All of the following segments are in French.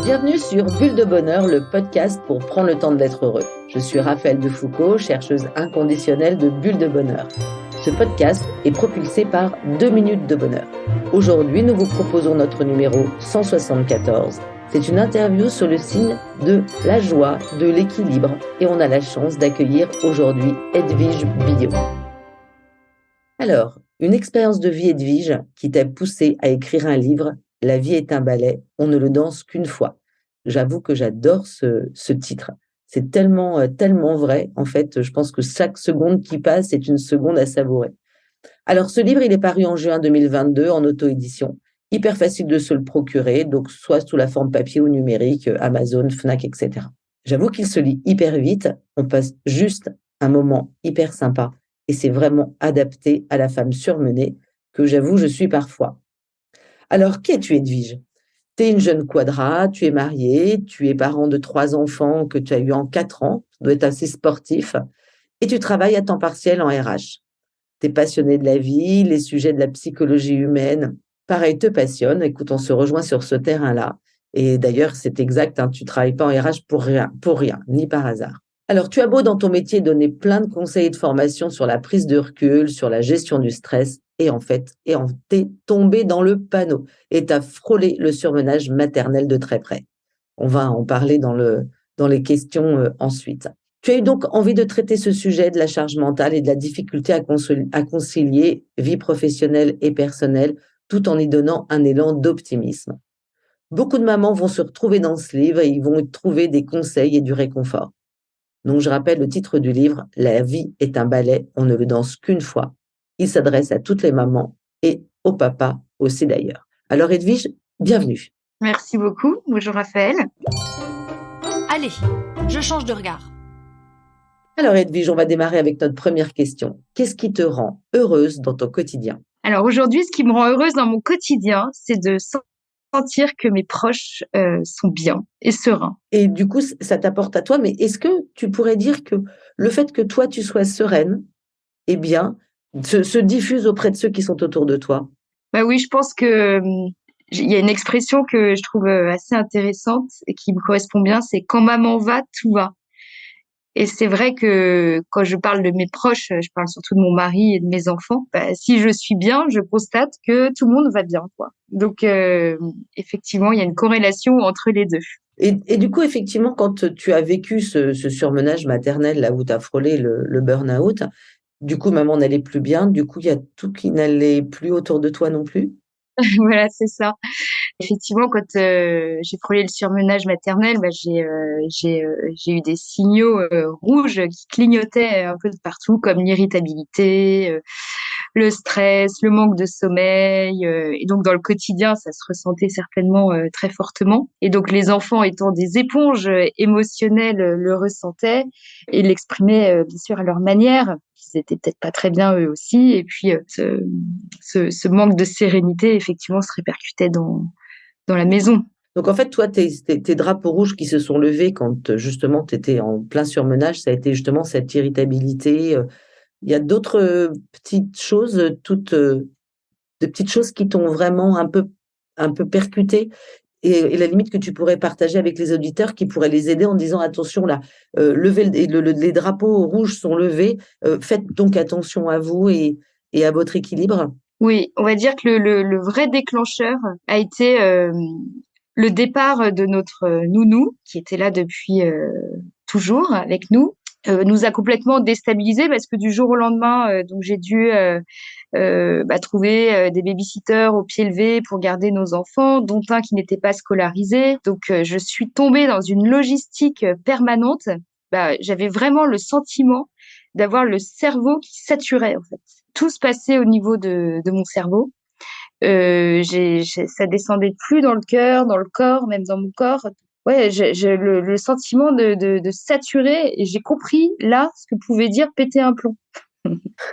Bienvenue sur Bulle de Bonheur, le podcast pour prendre le temps d'être heureux. Je suis Raphaëlle Defoucault, chercheuse inconditionnelle de Bulle de Bonheur. Ce podcast est propulsé par 2 minutes de bonheur. Aujourd'hui, nous vous proposons notre numéro 174. C'est une interview sur le signe de la joie, de l'équilibre. Et on a la chance d'accueillir aujourd'hui Edwige Billot. Alors, une expérience de vie, Edwige, qui t'a poussé à écrire un livre. La vie est un ballet, on ne le danse qu'une fois. J'avoue que j'adore ce titre. C'est tellement vrai. En fait, je pense que chaque seconde qui passe est une seconde à savourer. Alors, ce livre, il est paru en juin 2022 en auto-édition. Hyper facile de se le procurer, donc soit sous la forme papier ou numérique, Amazon, Fnac, etc. J'avoue qu'il se lit hyper vite. On passe juste un moment hyper sympa. Et c'est vraiment adapté à la femme surmenée que j'avoue, je suis parfois. Alors, qui es-tu, Edwige ? Tu es une jeune quadra, tu es mariée, tu es parent de 3 enfants que tu as eu en 4 ans, tu dois être assez sportif, et tu travailles à temps partiel en RH. Tu es passionné de la vie, les sujets de la psychologie humaine, pareil, te passionnent. Écoute, on se rejoint sur ce terrain-là. Et d'ailleurs, c'est exact, tu ne travailles pas en RH pour rien, ni par hasard. Alors, tu as beau dans ton métier donner plein de conseils et de formations sur la prise de recul, sur la gestion du stress, et t'es tombé dans le panneau et t'as frôlé le surmenage maternel de très près. On va en parler dans les questions ensuite. Tu as eu donc envie de traiter ce sujet de la charge mentale et de la difficulté à concilier vie professionnelle et personnelle, tout en y donnant un élan d'optimisme. Beaucoup de mamans vont se retrouver dans ce livre et ils vont y trouver des conseils et du réconfort. Donc, je rappelle le titre du livre, « La vie est un ballet, on ne le danse qu'une fois ». Il s'adresse à toutes les mamans et aux papas aussi d'ailleurs. Alors Edwige, bienvenue. Merci beaucoup. Bonjour Raphaëlle. Allez, je change de regard. Alors Edwige, on va démarrer avec notre première question. Qu'est-ce qui te rend heureuse dans ton quotidien ? Alors aujourd'hui, ce qui me rend heureuse dans mon quotidien, c'est de sentir que mes proches sont bien et sereins. Et du coup, ça t'apporte à toi, mais est-ce que tu pourrais dire que le fait que toi, tu sois sereine, eh bien, se diffuse auprès de ceux qui sont autour de toi ? Bah oui, je pense que il y a une expression que je trouve assez intéressante et qui me correspond bien, c'est « quand maman va, tout va ». Et c'est vrai que quand je parle de mes proches, je parle surtout de mon mari et de mes enfants. Bah, si je suis bien, je constate que tout le monde va bien, quoi. Donc, effectivement, il y a une corrélation entre les deux. Et du coup, effectivement, quand tu as vécu ce surmenage maternel, là où tu as frôlé le burn-out, du coup, maman n'allait plus bien. Du coup, il y a tout qui n'allait plus autour de toi non plus. Voilà, c'est ça. Effectivement, quand j'ai frôlé le surmenage maternel, bah, j'ai eu des signaux rouges qui clignotaient un peu de partout, comme l'irritabilité, le stress, le manque de sommeil. Et donc, dans le quotidien, ça se ressentait certainement très fortement. Et donc, les enfants étant des éponges émotionnelles, le ressentaient et l'exprimaient, bien sûr, à leur manière. Ils étaient peut-être pas très bien eux aussi. Et puis, ce manque de sérénité, effectivement, se répercutait dans la maison. Donc, en fait, toi, tes drapeaux rouges qui se sont levés quand, justement, tu étais en plein surmenage, ça a été justement cette irritabilité. Il y a d'autres petites choses, de petites choses qui t'ont vraiment un peu percuté et la limite que tu pourrais partager avec les auditeurs qui pourraient les aider en disant attention là, les drapeaux rouges sont levés, faites donc attention à vous et à votre équilibre. Oui, on va dire que le vrai déclencheur a été le départ de notre nounou qui était là depuis toujours avec nous. Nous a complètement déstabilisés parce que du jour au lendemain, donc j'ai dû trouver des babysitters au pied levé pour garder nos enfants, dont un qui n'était pas scolarisé. Donc je suis tombée dans une logistique permanente. J'avais vraiment le sentiment d'avoir le cerveau qui saturait en fait. Tout se passait au niveau de mon cerveau. Ça descendait plus dans le cœur, dans le corps, même dans mon corps. Ouais, j'ai le sentiment de saturer et j'ai compris là ce que pouvait dire péter un plomb.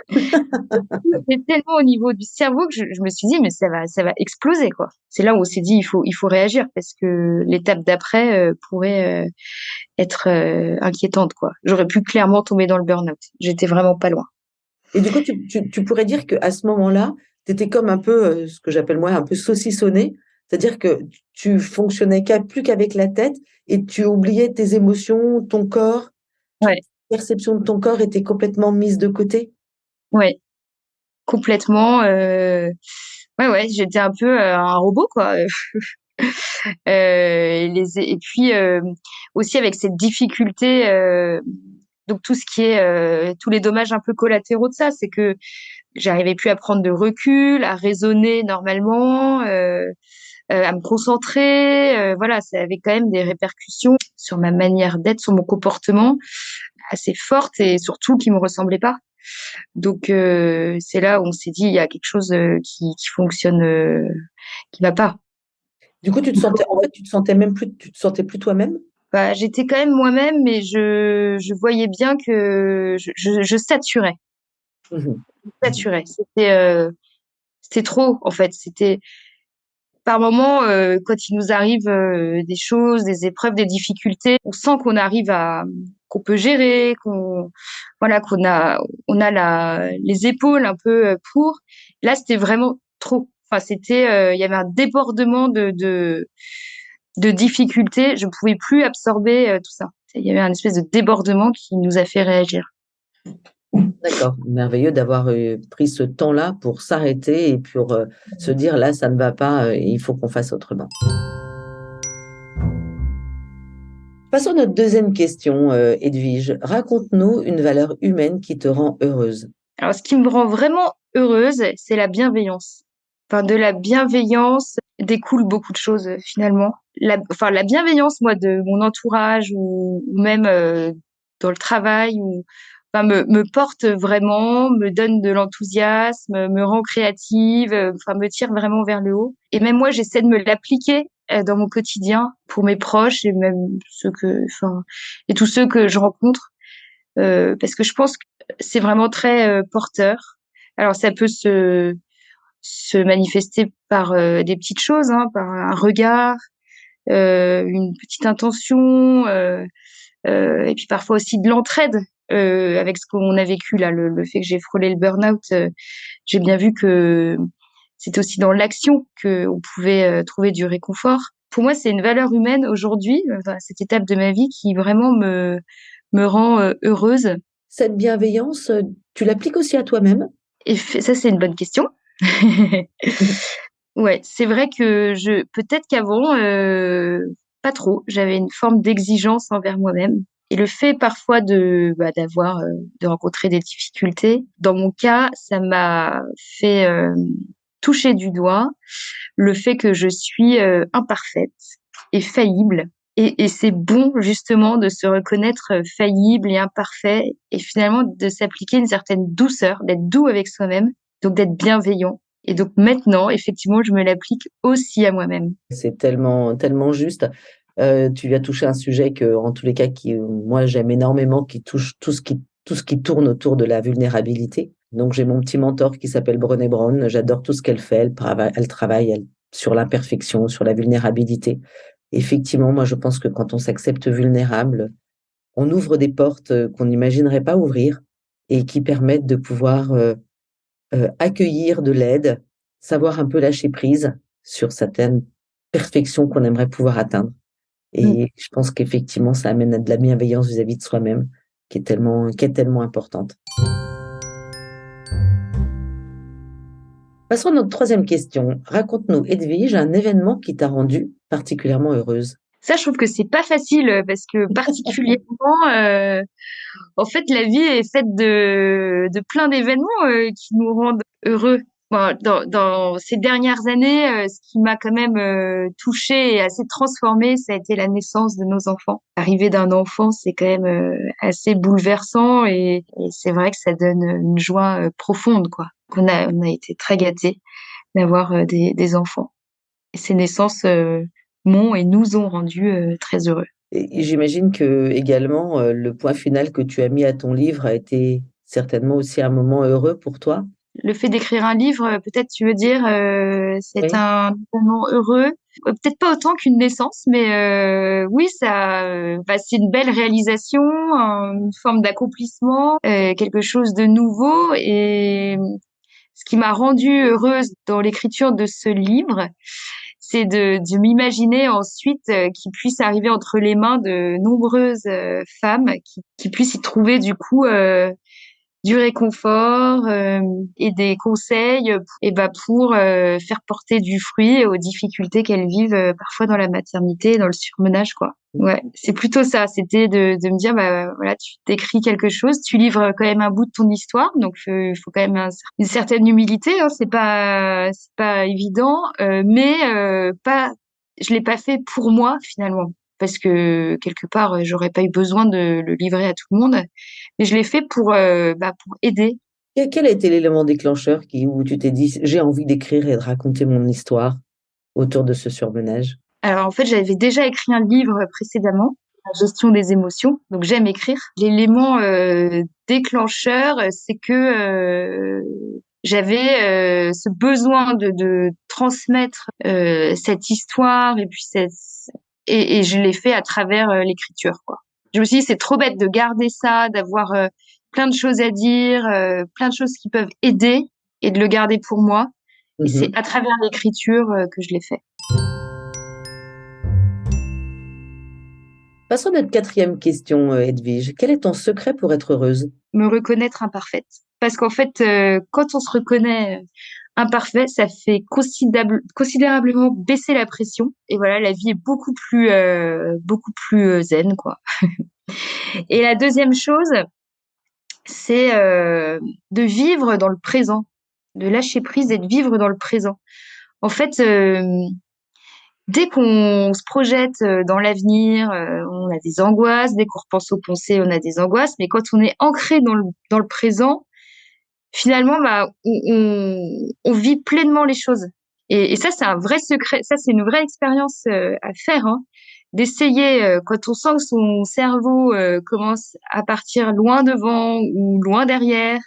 C'est tellement au niveau du cerveau que je me suis dit mais ça va exploser quoi. C'est là où on s'est dit il faut réagir parce que l'étape d'après pourrait être inquiétante quoi. J'aurais pu clairement tomber dans le burn-out. J'étais vraiment pas loin. Et du coup, tu pourrais dire qu'à ce moment-là, tu étais comme un peu, ce que j'appelle moi, un peu saucissonnée, C'est-à-dire que tu fonctionnais plus qu'avec la tête et tu oubliais tes émotions, ton corps, toute Ouais, perception de ton corps était complètement mise de côté. ouais, complètement. Ouais, j'étais un peu un robot, quoi. Et puis aussi avec cette difficulté, donc tout ce qui est tous les dommages un peu collatéraux de ça, c'est que j'arrivais plus à prendre de recul, à raisonner normalement, à me concentrer. Voilà, ça avait quand même des répercussions sur ma manière d'être, sur mon comportement assez fortes et surtout qui me ressemblait pas. Donc c'est là où on s'est dit il y a quelque chose qui fonctionne, qui va pas. Du coup, en fait, tu te sentais plus toi-même? Bah, j'étais quand même moi-même, mais je voyais bien que je saturais. Mhm. Je Mhm. saturais. C'était trop, en fait. C'était par moments, quand il nous arrive des choses, des épreuves, des difficultés, on sent qu'on peut gérer, voilà, on a les épaules un peu pour. Là, c'était vraiment trop. Enfin, il y avait un débordement de difficultés. Je ne pouvais plus absorber tout ça. Il y avait un espèce de débordement qui nous a fait réagir. D'accord, merveilleux d'avoir pris ce temps-là pour s'arrêter et pour se dire là, ça ne va pas, il faut qu'on fasse autrement. Passons à notre deuxième question, Edwige. Raconte-nous une valeur humaine qui te rend heureuse. Alors, ce qui me rend vraiment heureuse, c'est la bienveillance. Enfin, de la bienveillance découle beaucoup de choses finalement. La bienveillance, moi, de mon entourage ou même dans le travail, enfin, me porte vraiment, me donne de l'enthousiasme, me rend créative, enfin, me tire vraiment vers le haut. Et même moi, j'essaie de me l'appliquer dans mon quotidien pour mes proches et même et tous ceux que je rencontre, parce que je pense que c'est vraiment très porteur. Alors, ça peut se manifester par des petites choses, hein, par un regard, une petite intention, et puis parfois aussi de l'entraide avec ce qu'on a vécu là, le fait que j'ai frôlé le burn-out. J'ai bien vu que c'est aussi dans l'action que on pouvait trouver du réconfort. Pour moi, c'est une valeur humaine aujourd'hui, dans cette étape de ma vie, qui vraiment me rend heureuse. Cette bienveillance, tu l'appliques aussi à toi-même? Et ça, c'est une bonne question. Ouais, c'est vrai que peut-être qu'avant, pas trop. J'avais une forme d'exigence envers moi-même. Et le fait parfois de rencontrer des difficultés, dans mon cas, ça m'a fait toucher du doigt le fait que je suis imparfaite et faillible. Et c'est bon justement de se reconnaître faillible et imparfait et finalement de s'appliquer une certaine douceur, d'être doux avec soi-même, donc d'être bienveillant. Et donc maintenant, effectivement, je me l'applique aussi à moi-même. C'est tellement, tellement juste. Tu viens toucher un sujet que, en tous les cas, moi, j'aime énormément, qui touche tout ce qui tourne autour de la vulnérabilité. Donc, j'ai mon petit mentor qui s'appelle Brené Brown. J'adore tout ce qu'elle fait. Elle travaille sur l'imperfection, sur la vulnérabilité. Effectivement, moi, je pense que quand on s'accepte vulnérable, on ouvre des portes qu'on n'imaginerait pas ouvrir et qui permettent de pouvoir accueillir de l'aide, savoir un peu lâcher prise sur certaines perfections qu'on aimerait pouvoir atteindre. Mm. Et je pense qu'effectivement, ça amène à de la bienveillance vis-à-vis de soi-même, qui est tellement importante. Passons à notre troisième question. Raconte-nous, Edwige, un événement qui t'a rendue particulièrement heureuse. Ça, je trouve que c'est pas facile parce que particulièrement, en fait, la vie est faite de plein d'événements qui nous rendent heureux. Bon, dans ces dernières années, ce qui m'a quand même touchée et assez transformée, ça a été la naissance de nos enfants. L'arrivée d'un enfant, c'est quand même assez bouleversant et c'est vrai que ça donne une joie profonde, quoi. On a été très gâtés d'avoir des enfants. Et ces naissances m'ont et nous ont rendus très heureux. Et j'imagine que également, le point final que tu as mis à ton livre a été certainement aussi un moment heureux pour toi. Le fait d'écrire un livre, peut-être tu veux dire, c'est Oui. un événement heureux. Peut-être pas autant qu'une naissance, mais oui, c'est une belle réalisation, une forme d'accomplissement, quelque chose de nouveau. Et ce qui m'a rendue heureuse dans l'écriture de ce livre, c'est de m'imaginer ensuite qu'il puisse arriver entre les mains de nombreuses femmes qui puissent y trouver du coup du réconfort et des conseils et pour faire porter du fruit aux difficultés qu'elles vivent parfois dans la maternité, dans le surmenage, quoi. Ouais, c'est plutôt ça. C'était de me dire, voilà, tu t'écris quelque chose, tu livres quand même un bout de ton histoire, donc il faut quand même une certaine humilité. Hein, c'est pas évident, mais pas. Je l'ai pas fait pour moi finalement, parce que quelque part, j'aurais pas eu besoin de le livrer à tout le monde. Mais je l'ai fait pour aider. Quel a été l'élément déclencheur où tu t'es dit, j'ai envie d'écrire et de raconter mon histoire autour de ce surmenage? Alors en fait, j'avais déjà écrit un livre précédemment, La gestion des émotions, donc j'aime écrire. L'élément déclencheur, c'est que j'avais ce besoin de transmettre cette histoire et puis et je l'ai fait à travers l'écriture, quoi. Je me suis dit, c'est trop bête de garder ça, d'avoir plein de choses à dire, plein de choses qui peuvent aider et de le garder pour moi. Et c'est à travers l'écriture que je l'ai fait. Passons à notre quatrième question, Edwige. Quel est ton secret pour être heureuse? Me reconnaître imparfaite. Parce qu'en fait, quand on se reconnaît imparfait, ça fait considérablement baisser la pression. Et voilà, la vie est beaucoup plus zen, quoi. Et la deuxième chose, c'est de vivre dans le présent, de lâcher prise et de vivre dans le présent. En fait, dès qu'on se projette dans l'avenir, on a des angoisses. Dès qu'on repense aux pensées, on a des angoisses. Mais quand on est ancré dans le présent, finalement, on vit pleinement les choses. Et ça, c'est un vrai secret. Ça, c'est une vraie expérience à faire, hein. D'essayer, quand on sent que son cerveau commence à partir loin devant ou loin derrière,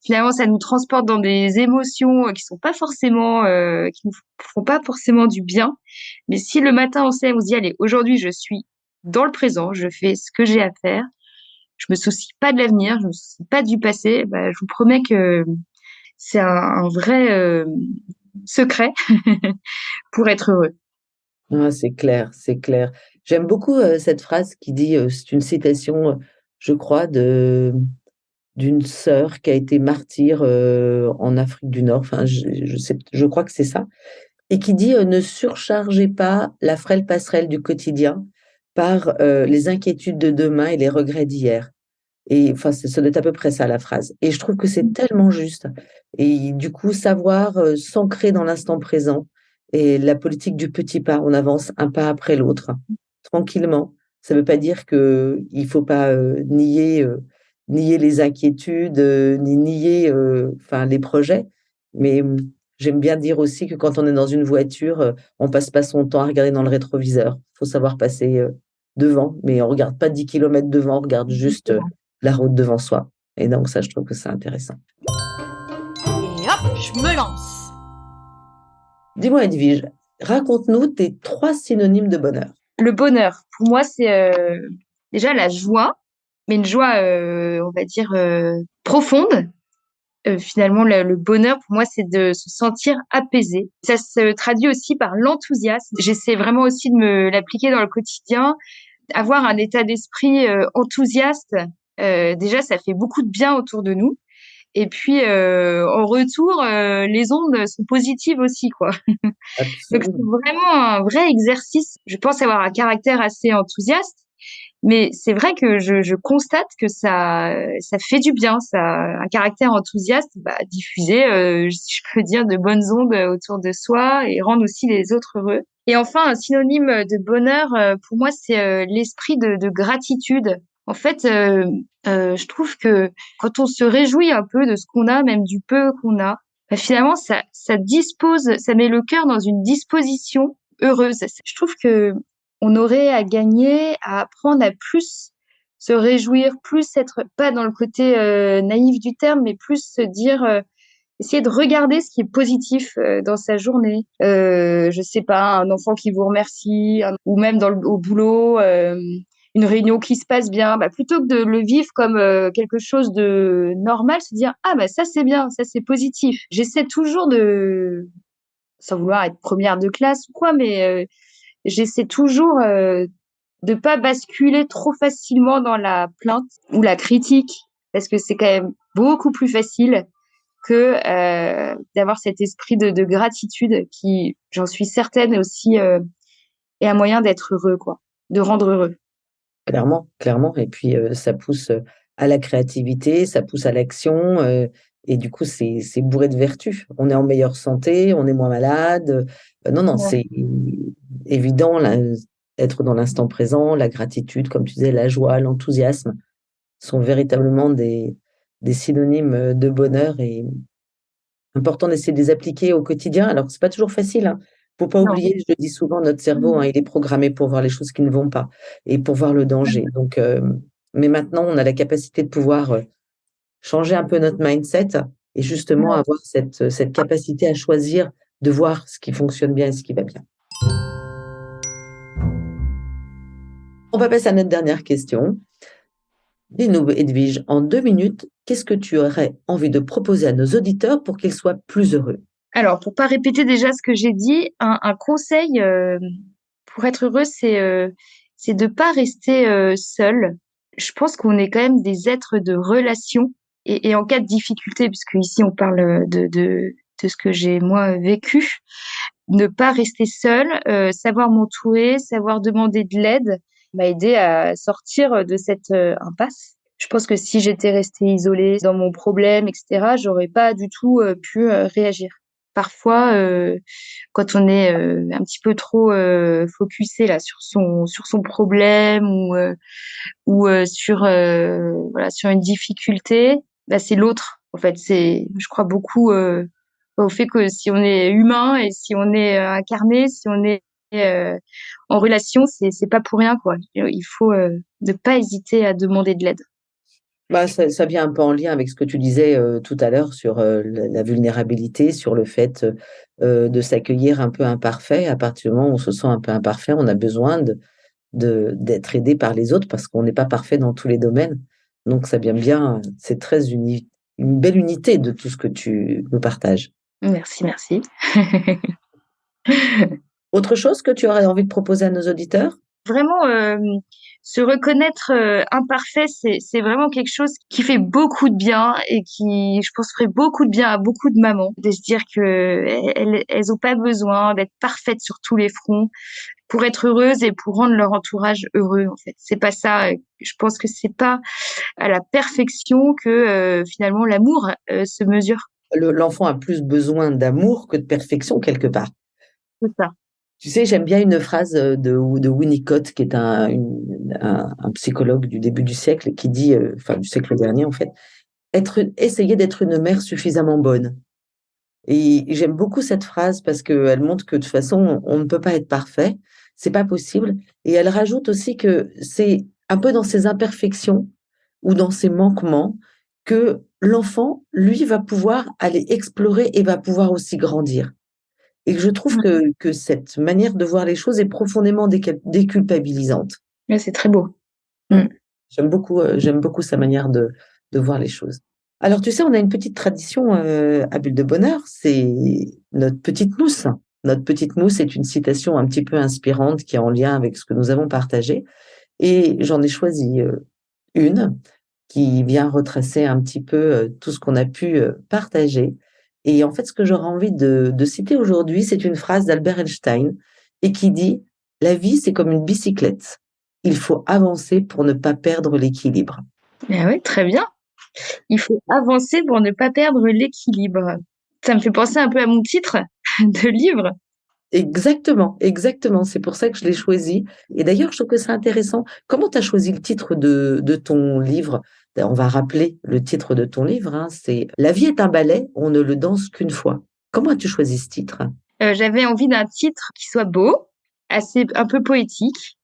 finalement, ça nous transporte dans des émotions qui nous font pas forcément du bien. Mais si le matin, on se dit, allez, aujourd'hui, je suis dans le présent, je fais ce que j'ai à faire, je me soucie pas de l'avenir, je me soucie pas du passé, je vous promets que c'est un vrai secret pour être heureux. Ah, c'est clair, c'est clair. J'aime beaucoup cette phrase qui dit, c'est une citation, je crois, d'une sœur qui a été martyre en Afrique du Nord. Enfin, je crois que c'est ça. Et qui dit, ne surchargez pas la frêle passerelle du quotidien par les inquiétudes de demain et les regrets d'hier. Et enfin, ça doit être à peu près ça la phrase. Et je trouve que c'est tellement juste. Et du coup, savoir s'ancrer dans l'instant présent et la politique du petit pas, on avance un pas après l'autre, tranquillement. Ça ne veut pas dire que il faut pas nier les inquiétudes, ni nier enfin les projets. Mais j'aime bien dire aussi que quand on est dans une voiture, on passe pas son temps à regarder dans le rétroviseur. Il faut savoir passer devant, mais on regarde pas 10 kilomètres devant, on regarde juste la route devant soi. Et donc ça, je trouve que c'est intéressant. Et hop, je me lance. Dis-moi, Edwige, raconte-nous tes 3 synonymes de bonheur. Le bonheur, pour moi, c'est déjà la joie, mais une joie, on va dire, profonde. Finalement, le bonheur, pour moi, c'est de se sentir apaisé. Ça se traduit aussi par l'enthousiasme. J'essaie vraiment aussi de me l'appliquer dans le quotidien. Avoir un état d'esprit enthousiaste, déjà, ça fait beaucoup de bien autour de nous. Et puis, en retour, les ondes sont positives aussi, quoi. Donc, c'est Absolument. vraiment un vrai exercice. Je pense avoir un caractère assez enthousiaste, mais c'est vrai que je constate que ça fait du bien, ça, un caractère enthousiaste, diffuser, si je peux dire, de bonnes ondes autour de soi et rendre aussi les autres heureux. Et enfin, un synonyme de bonheur, pour moi, c'est l'esprit de gratitude. En fait, je trouve que quand on se réjouit un peu de ce qu'on a, même du peu qu'on a, finalement, ça met le cœur dans une disposition heureuse. Je trouve que on aurait à gagner à apprendre à plus se réjouir, plus être pas dans le côté naïf du terme, mais plus se dire essayer de regarder ce qui est positif dans sa journée. Je sais pas, un enfant qui vous remercie, ou même au boulot, une réunion qui se passe bien, plutôt que de le vivre comme quelque chose de normal, se dire ah ça c'est bien, ça c'est positif. J'essaie toujours de sans vouloir être première de classe ou quoi, mais j'essaie toujours de pas basculer trop facilement dans la plainte ou la critique, parce que c'est quand même beaucoup plus facile que d'avoir cet esprit de gratitude qui, j'en suis certaine, aussi est un moyen d'être heureux, quoi, de rendre heureux. Clairement, clairement. Et puis, ça pousse à la créativité, ça pousse à l'action. Et du coup, c'est bourré de vertus. On est en meilleure santé, on est moins malade. Non, non, Ouais. c'est évident, là, être dans l'instant présent, la gratitude, comme tu disais, la joie, l'enthousiasme sont véritablement des synonymes de bonheur et important d'essayer de les appliquer au quotidien. Alors, c'est pas toujours facile, hein. Faut pas Non. oublier, je le dis souvent, notre cerveau, hein, il est programmé pour voir les choses qui ne vont pas et pour voir le danger. Donc, mais maintenant, on a la capacité de pouvoir changer un peu notre mindset et justement avoir cette capacité à choisir de voir ce qui fonctionne bien et ce qui va bien. On va passer à notre dernière question. Dis-nous, Edwige, en 2 minutes, qu'est-ce que tu aurais envie de proposer à nos auditeurs pour qu'ils soient plus heureux? Alors, pour pas répéter déjà ce que j'ai dit, un conseil pour être heureux, c'est de pas rester seul. Je pense qu'on est quand même des êtres de relation et en cas de difficulté, puisque ici on parle de ce que j'ai moi vécu, ne pas rester seul, savoir m'entourer, savoir demander de l'aide, m'a aidé à sortir de cette impasse. Je pense que si j'étais restée isolée dans mon problème, etc., j'aurais pas du tout pu réagir. Parfois, quand on est un petit peu trop focusé là sur son problème ou sur voilà sur une difficulté, bah c'est l'autre. En fait, je crois beaucoup au fait que si on est humain et si on est incarné, si on est en relation, c'est pas pour rien quoi. Il faut ne pas hésiter à demander de l'aide. Bah, ça vient un peu en lien avec ce que tu disais tout à l'heure sur la vulnérabilité, sur le fait de s'accueillir un peu imparfait. À partir du moment où on se sent un peu imparfait, on a besoin d'être aidé par les autres parce qu'on n'est pas parfait dans tous les domaines. Donc ça vient bien, c'est une belle unité de tout ce que tu nous partages. Merci, merci. Autre chose que tu aurais envie de proposer à nos auditeurs? Vraiment, se reconnaître imparfait, c'est vraiment quelque chose qui fait beaucoup de bien et qui, je pense, ferait beaucoup de bien à beaucoup de mamans, de se dire que elles ont pas besoin d'être parfaites sur tous les fronts pour être heureuses et pour rendre leur entourage heureux, en fait. C'est pas ça. Je pense que c'est pas à la perfection que finalement l'amour se mesure. L'enfant a plus besoin d'amour que de perfection quelque part. C'est ça. Tu sais, j'aime bien une phrase de Winnicott, qui est un psychologue du début du siècle, qui dit, enfin du siècle dernier en fait, essayer d'être une mère suffisamment bonne. Et j'aime beaucoup cette phrase parce qu'elle montre que de toute façon, on ne peut pas être parfait, c'est pas possible. Et elle rajoute aussi que c'est un peu dans ses imperfections ou dans ses manquements que l'enfant, lui, va pouvoir aller explorer et va pouvoir aussi grandir. Et je trouve que cette manière de voir les choses est profondément déculpabilisante. Mais c'est très beau. Mmh. J'aime beaucoup sa manière de voir les choses. Alors, tu sais, on a une petite tradition à Bulle de Bonheur, c'est notre petite mousse. Notre petite mousse est une citation un petit peu inspirante qui est en lien avec ce que nous avons partagé. Et j'en ai choisi une qui vient retracer un petit peu tout ce qu'on a pu partager. Et en fait, ce que j'aurais envie de citer aujourd'hui, c'est une phrase d'Albert Einstein et qui dit: La vie, c'est comme une bicyclette. Il faut avancer pour ne pas perdre l'équilibre. Ah oui, très bien. Il faut avancer pour ne pas perdre l'équilibre. Ça me fait penser un peu à mon titre de livre. Exactement, exactement. C'est pour ça que je l'ai choisi. Et d'ailleurs, je trouve que c'est intéressant. Comment tu as choisi le titre de ton livre? On va rappeler le titre de ton livre, hein, c'est La vie est un ballet, on ne le danse qu'une fois. Comment as-tu choisi ce titre? J'avais envie d'un titre qui soit beau, assez un peu poétique,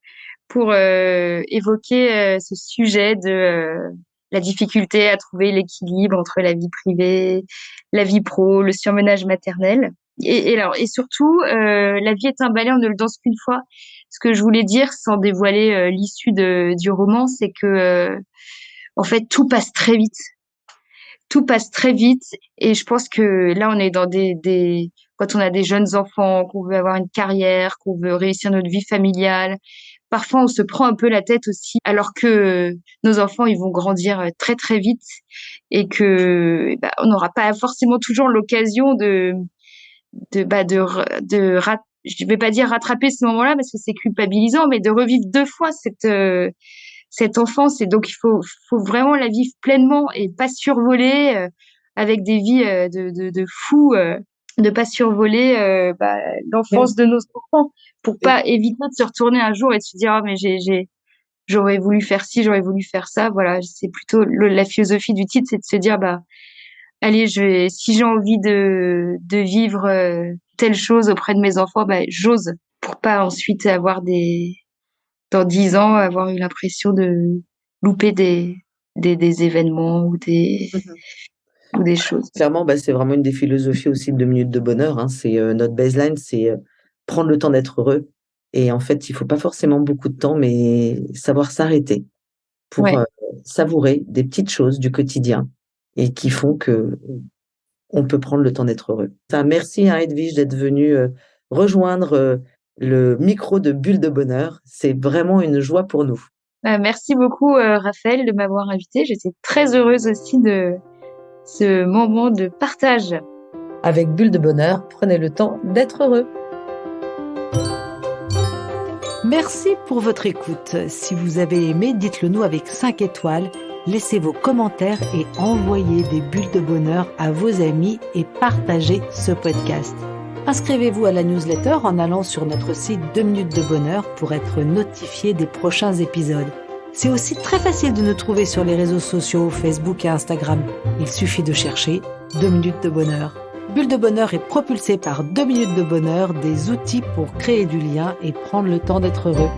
pour évoquer ce sujet de la difficulté à trouver l'équilibre entre la vie privée, la vie pro, le surmenage maternel. Et surtout, la vie est un ballet, on ne le danse qu'une fois. Ce que je voulais dire, sans dévoiler l'issue du roman, c'est que en fait, tout passe très vite. Tout passe très vite et je pense que là, on est dans des quand on a des jeunes enfants, qu'on veut avoir une carrière, qu'on veut réussir notre vie familiale. Parfois, on se prend un peu la tête aussi, alors que nos enfants, ils vont grandir très, très vite et que on n'aura pas forcément toujours l'occasion je vais pas dire rattraper ce moment-là parce que c'est culpabilisant, mais de revivre 2 fois cette enfance. Et donc, il faut vraiment la vivre pleinement et pas survoler avec des vies de fous, de pas survoler l'enfance de nos enfants pour pas éviter de se retourner un jour et de se dire, ah, mais j'aurais voulu faire ci, j'aurais voulu faire ça. Voilà, c'est plutôt la philosophie du titre, c'est de se dire, allez, si j'ai envie de vivre telle chose auprès de mes enfants, j'ose, pour pas ensuite dans 10 ans, avoir eu l'impression de louper des événements ou des choses. Clairement, c'est vraiment une des philosophies aussi de 2 minutes de bonheur, hein. C'est notre baseline, c'est prendre le temps d'être heureux. Et en fait, il faut pas forcément beaucoup de temps, mais savoir s'arrêter pour Ouais. savourer des petites choses du quotidien et qui font que on peut prendre le temps d'être heureux. Merci, hein, Edwige, d'être venue rejoindre le micro de Bulle de Bonheur. C'est vraiment une joie pour nous. Merci beaucoup, Raphaël, de m'avoir invitée. J'étais très heureuse aussi de ce moment de partage. Avec Bulle de Bonheur, prenez le temps d'être heureux. Merci pour votre écoute. Si vous avez aimé, dites-le nous avec 5 étoiles. Laissez vos commentaires et envoyez des bulles de bonheur à vos amis et partagez ce podcast. Inscrivez-vous à la newsletter en allant sur notre site 2 minutes de bonheur pour être notifié des prochains épisodes. C'est aussi très facile de nous trouver sur les réseaux sociaux, Facebook et Instagram. Il suffit de chercher 2 minutes de bonheur. Bulle de bonheur est propulsé par 2 minutes de bonheur, des outils pour créer du lien et prendre le temps d'être heureux.